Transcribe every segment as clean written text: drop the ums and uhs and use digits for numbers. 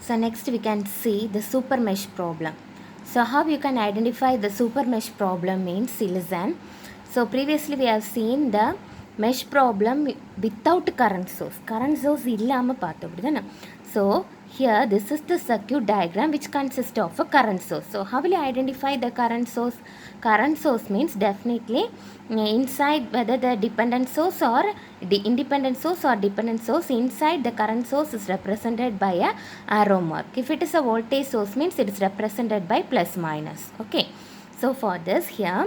So next we can see the supermesh problem. So how you can identify the supermesh problem means listen. So previously we have seen the mesh problem without current source. Current source illama paathu appadina. So here this is the circuit diagram which consists of a current source. So how will you identify the current source? Current source means definitely inside whether the dependent source or the independent source or dependent source, inside the current source is represented by a arrow mark. If it is a voltage source means it is represented by plus minus. Okay, so for this here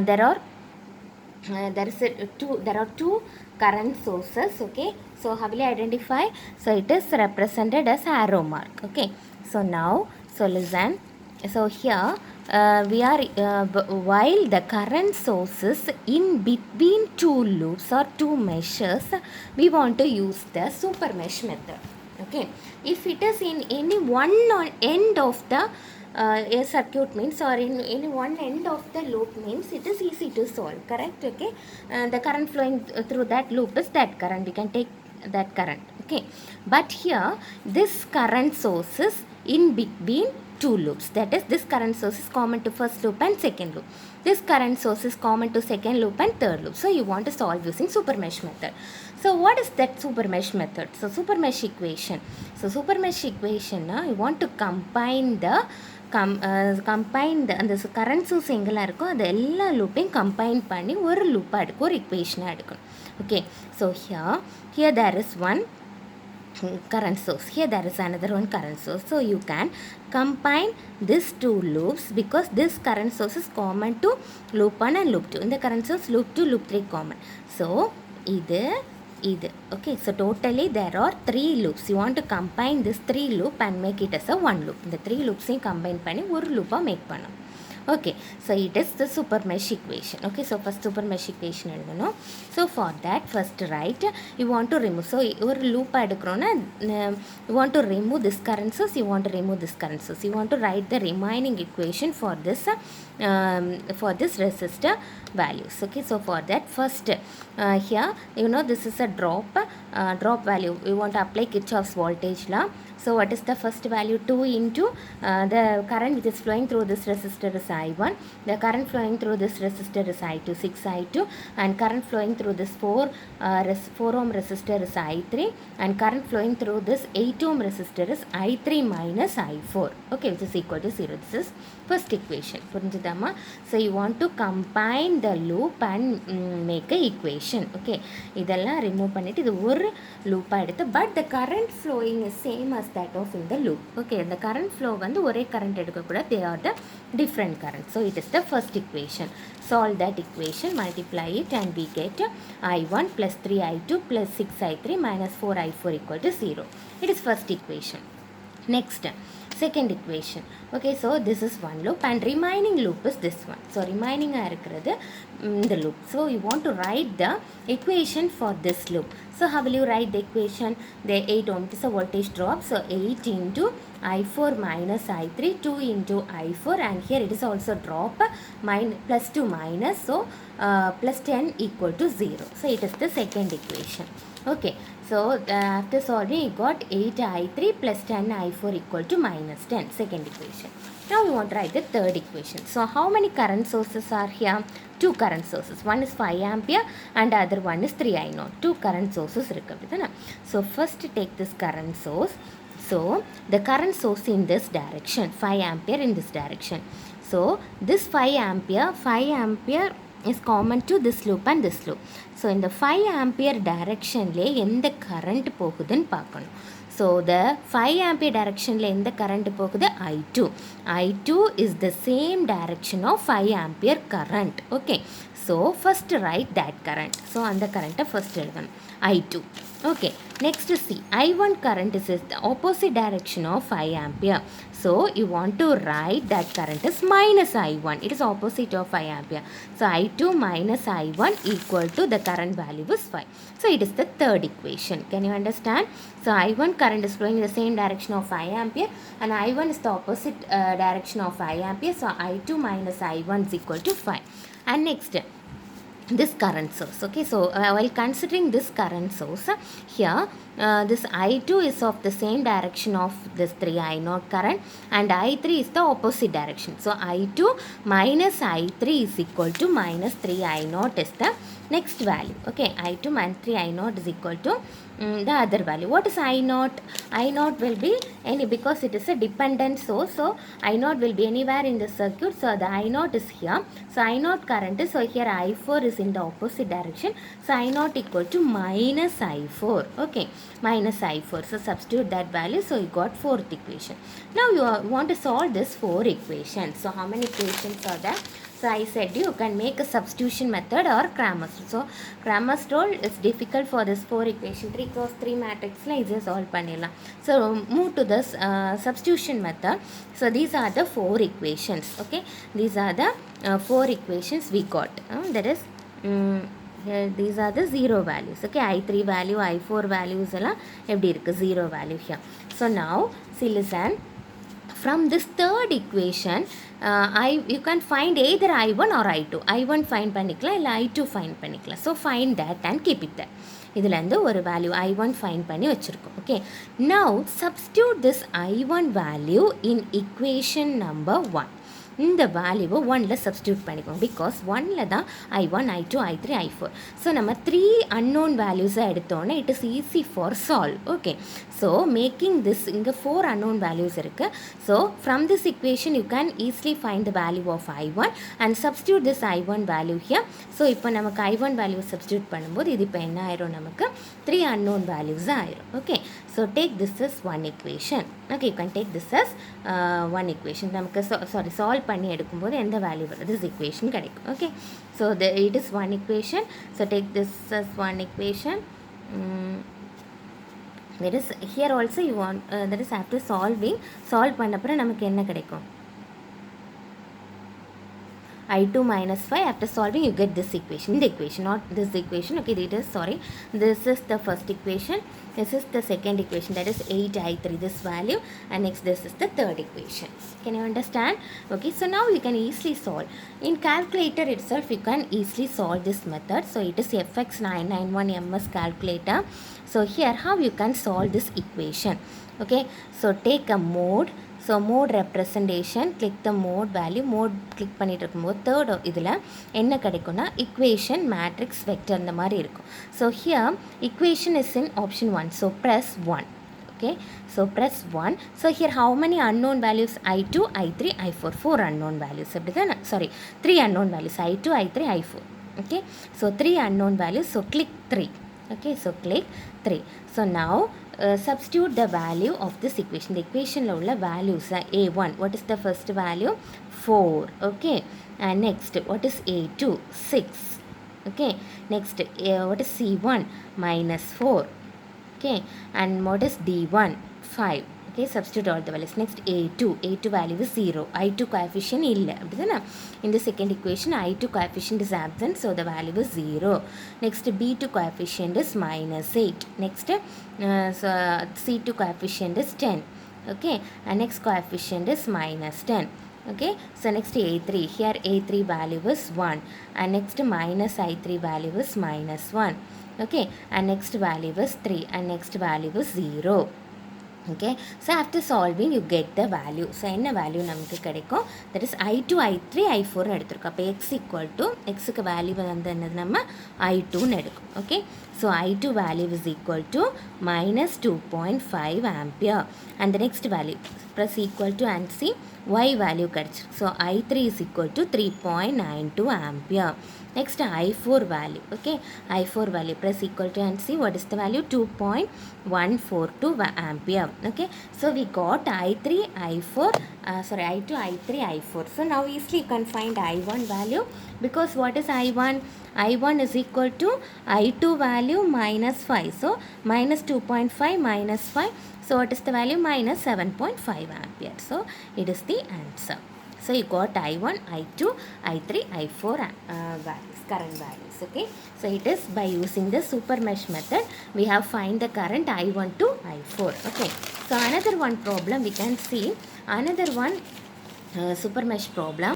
there are two current sources. Okay, so how will you identify? So it is represented as arrow mark. Okay, so now so listen. So here we are while the current sources in between two loops or two meshes, we want to use the super mesh method. Okay, if it is in any one end of the a circuit means, or in one end of the loop means, it is easy to solve, correct? Okay, the current flowing through that loop is that current, we can take that current. Okay, but here this current source is in between two loops, that is this current source is common to first loop and second loop, this current source is common to second loop and third loop. So you want to solve using super mesh method. So what is that super mesh method? So super mesh equation. So super mesh equation you want to combine the அந்த current source எங்கெல்லாம் இருக்கோ அது எல்லா லூப்பையும் combine பண்ணி ஒரு லூப்பாக எடுக்கும், ஒரு இக்குவேஷனாக எடுக்கணும். Okay, so here there is one current source, here there is another one current source. So you can combine these two loops because this current source is common to loop 1 and loop 2. In the current source loop 2 loop 3 common. So இது okay, so totally there are 3 loops. You want to combine this 3 loop and make it as a one loop. இந்த 3 loops combine பண்ணி ஒரு loop make பண்ணணும். Okay, so it is the super mesh equation. Okay, so first super mesh equation எழுதணும். So for that first write, you want to remove, so ஒரு loop எடுக்கிறோன்னா you want to remove this current source, you want to remove this current source, you want to write the remaining equation for this resistor values. Okay, so for that first here you know this is a drop value, we want to apply Kirchhoff's voltage law. So what is the first value? 2 into the current which is flowing through this resistor is I1, the current flowing through this resistor is I2, 6I2, and current flowing through this 4 ohm resistor is I3, and current flowing through this 8 ohm resistor is I3 minus I4, okay, which is equal to 0. This is first equation. புரிஞ்சுதாமா? So you want to combine the loop and make a equation. Okay, இதெல்லாம் remove பண்ணிட்டு இது ஒரு loop எடுத்து, but the current flowing is same as that of in the loop. Okay, the current flow வந்து ஒரே current எடுக்கக்கூடாது, they are the different current. So it is the first equation. Solve that equation, multiply it, and we get I1 plus 3I2 plus 6I3 minus 4I4 equal to 0. It is first equation. Next, second equation. Okay, so this is one loop and remaining loop is this one. So remaining the loop. So you want to write the equation for this loop. So how will you write the equation? The 8 ohm is a voltage drop. So 8 into I4 minus I3, 2 into I4, and here it is also drop, plus 2 minus, so plus 10 equal to 0. So it is the second equation. Okay, so after solving you got 8I3 plus 10I4 equal to minus 10, second equation. Now we want to write the third equation. So how many current sources are here? 2 current sources. One is 5 ampere and the other one is 3I0. 2 current sources இருக்கு. So first take this current source. So the current source in this direction, 5 ampere in this direction. So this 5 ampere is common to this loop and this loop. So in the 5 ampere direction le எந்த current போகுதுன்னு பார்க்கணும். So the 5 ampere direction le எந்த current போகுது? I2. I2 is the same direction of 5 ampere current. Okay, so first write that current. So அந்த current first எழுதணும், I2. Okay, next see, I1 current is the opposite direction of 5 ampere. So you want to write that current is minus I1. It is opposite of 5 ampere. So I2 minus I1 equal to the current value is 5. So it is the third equation. Can you understand? So I1 current is flowing in the same direction of 5 ampere and I1 is the opposite direction of 5 ampere. So I2 minus I1 is equal to 5. And next, this current source. Okay, so while considering this current source, here this I2 is of the same direction of this 3I0 current, and I3 is the opposite direction. So I2 minus I3 is equal to minus 3I0 is the next value. Okay, I2 minus 3I0 is equal to the other value. What is I0? I0 will be any, because it is a dependent source, so I0 will be anywhere in the circuit. So the I0 is here. So I0 current is, so here I4 is in the opposite direction. So I0 equal to minus I4. Okay, minus I4. So substitute that value. So you got fourth equation. Now you want to solve this 4 equations. So how many equations are there? So I said you can make a substitution method or Cramer's rule. So Cramer's rule is difficult for this 4 equation. 3 cross 3 matrix la easy solve pannila. So move to this substitution method. So these are the 4 equations. Okay, these are the 4 equations we got. That is here these are the 0 values. Okay, I3 value, I4 values alla eppadi irukku, 0 value here. So now see, listen. From this third equation, you can find either I1 or I2. I1 find பண்ணிக்கலாம், இல்லை I2 find பண்ணிக்கலாம். So find that and keep it there. இதிலேருந்து ஒரு value I1 find பண்ணி வச்சுருக்கோம். Okay, now substitute this I1 value in equation number 1. இந்த வேல்யூவை 1ல substitute பண்ணிக்கோங்க, பிகாஸ் 1ல தான் I1, I2, I3, I4. So நம்ம 3 அன்னோன் வேல்யூஸை எடுத்தோன்னே it is easy for solve. Okay, so making this, இங்கே 4 அன்னோன் வேல்யூஸ் இருக்குது. So from this equation you can easily find the value of I1 and substitute this I1 value here. So இப்போ நமக்கு I1 value substitute பண்ணும்போது இது இப்போ என்ன ஆயிரும், நமக்கு 3 அன்னோன் வேல்யூஸ் ஆயிரும். Okay, so take this is 1 equation. Okay, you can take this is 1 equation. நமக்கு சால்வ் பண்ணி எடுக்கும்போது எந்த வேல்யூ வருது, திஸ் equation கிடைக்கும். Okay, so it is 1 equation. So take this as 1 equation. There is here also you want that is after solve பண்ண அப்புறம் நமக்கு என்ன கிடைக்கும், I2 minus 5. After solving you get this equation, the equation, not this equation. Okay, it is, sorry, this is the first equation, this is the second equation, that is 8I3, this value, and next this is the third equation. Can you understand? Okay, so now you can easily solve. In calculator itself you can easily solve this method. So it is FX991 MS calculator. So here how you can solve this equation. Okay, so take a mode. So mode representation, click the mode value. Mode click பண்ணிட்டு இருக்கும்போது third இதில் என்ன கிடைக்கும்னா equation matrix vector இந்த மாதிரி இருக்கும். So here equation is in option 1. So press 1. Okay, so press 1. So here how many unknown values, I2, I3, I4, 4 unknown values. அப்படி தான், sorry 3 unknown values, I2, I3, I4. Okay, so 3 unknown values. So click 3. Okay, so click 3. So now substitute the value of this equation. The equation la ulla values A1, what is the first value, 4. Okay, and next what is A2, 6. Okay, next what is C1, minus 4. Okay, and what is D1, 5. Okay, substitute all the values. Next A2 value is 0. I2 coefficient illa, அப்படிதானே. In the second equation I2 coefficient is absent, so the value is 0. Next B2 coefficient is minus 8. Next so C2 coefficient is 10. Okay, and next coefficient is minus 10. Okay, so next A3, here A3 value is 1, and next minus I3 value is minus 1. Okay, and next value is 3, and next value is 0. Okay, so after solving you get the value. So என்ன value நமக்கு கிடைக்கும், that is I2, I3, I4 எடுத்துருக்கோம். அப்போ x equal to, xக்கு value வந்து என்னது, நம்ம I2 எடுக்கும். Okay, so I2 value is equal to minus 2.5 ampere, and the next value press equal to and see y value கிடைச்சிருக்கு. So I3 is equal to 3.92 ampere. Next I4 value. Okay, I4 value press equal to and see what is the value, 2.142 ampere. Okay, so we got I3, I4, sorry I2, I3, I4. So now easily you can find I1 value, because what is I1? I1 is equal to I2 value minus 5. So minus 2.5 minus 5. So what is the value? Minus 7.5 ampere. So it is the answer. So you got I1, I2, I3, I4 values, current values. Okay, so it is by using the Supermesh method we have find the current I1 to I4. Okay, so another one problem we can see, another one Supermesh problem.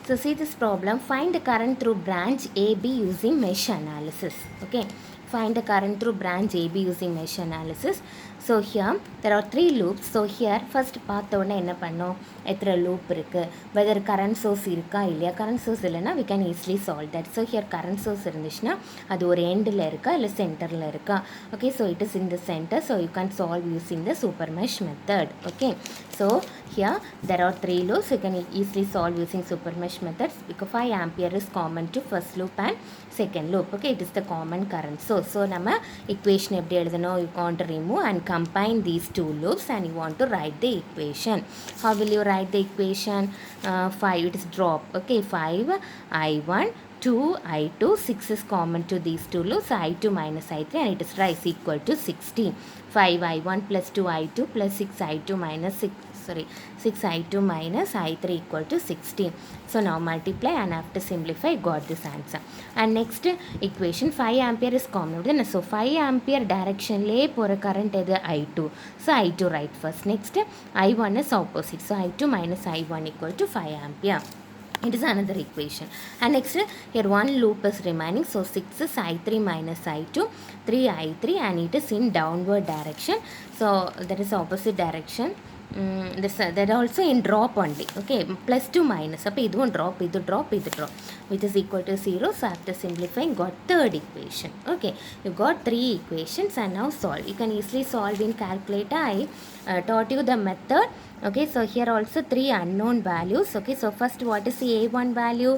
So see this problem, find the current through branch AB using mesh analysis. Okay, find the current through branch AB using mesh analysis. So here there are 3 loops. So here first பார்த்த உடனே என்ன பண்ணோம், எத்தனை loop இருக்கு, whether current source இருக்கா இல்லையா, current source இல்லைனா we can easily solve that. So here current source இருந்துச்சுன்னா அது ஒரு எண்டில் இருக்கா இல்லை சென்டரில் இருக்கா. Okay, so it is in the center, so you can solve using the supermesh method. Okay, so here there are 3 loops, you can easily solve using supermesh methods because 5 ampere is common to first loop and second loop. Okay, it is the common current source. So நம்ம equation எப்படி எழுதணும், you want to remove and combine these 2 loops and you want to write the equation. How will you write the equation? 5, it is drop. Okay, 5 I1 2 I2, 6 is common to these 2 loops, I2 minus I3 and it is rise equal to 16. 5 I1 plus 2 I2 plus 6 I2 minus 6 I2 minus I3 equal to 16. So now multiply and after simplify, got this answer. And next equation, 5 ampere is common. So 5 ampere direction le pora current edu I2. So I2 write first. Next I1 is opposite. So I2 minus I1 equal to 5 ampere. It is another equation. And next here one loop is remaining. So 6 is I3 minus I2, 3 I3 and it is in downward direction. So that is opposite direction. That also in drop only. Okay, plus to minus. So this one drop, this drop, this drop, which is equal to 0. So after simplifying, got third equation. Okay, you got 3 equations and now solve. You can easily solve in calculator. I taught you the method. Okay, so here also 3 unknown values. Okay, so first what is the A1 value?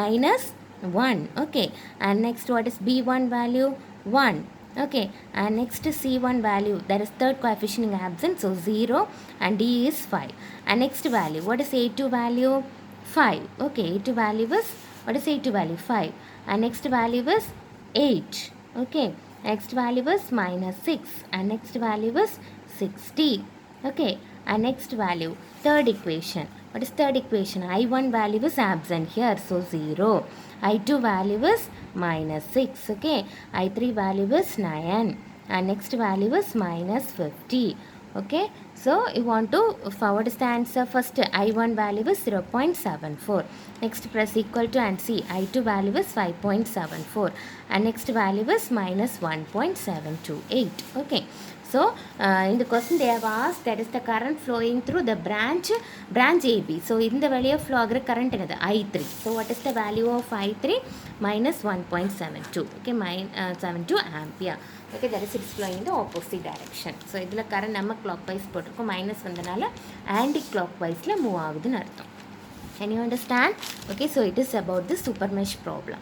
Minus 1. Okay, and next what is B1 value? 1. Okay, and next C1 value, there is third coefficient absent, so 0 and D is 5. And next value, what is A2 value? 5. Okay, A2 value is, what is A2 value? 5. And next value is 8. Okay, next value is minus 6 and next value is 60. Okay, and next value, third equation. What is third equation? I1 value is absent here, so 0. I2 value is minus 6. Okay, I3 value is 9 and next value is minus 50. Okay, so you want to, what is the answer? First I1 value is 0.74. Next press equal to and see I2 value is 5.74 and next value is minus 1.728. Okay, so in the question they have asked that is the current flowing through the branch AB. So in the value of flow current another I3. So what is the value of I3? Minus 1.72. Okay, 72 ampere. Okay, that is it's flowing in the opposite direction. So idhula current nama clockwise potirukom, minus vandanaala anti-clockwise la move agudunu artham. Can you understand? Okay, so it is about the supermesh problem.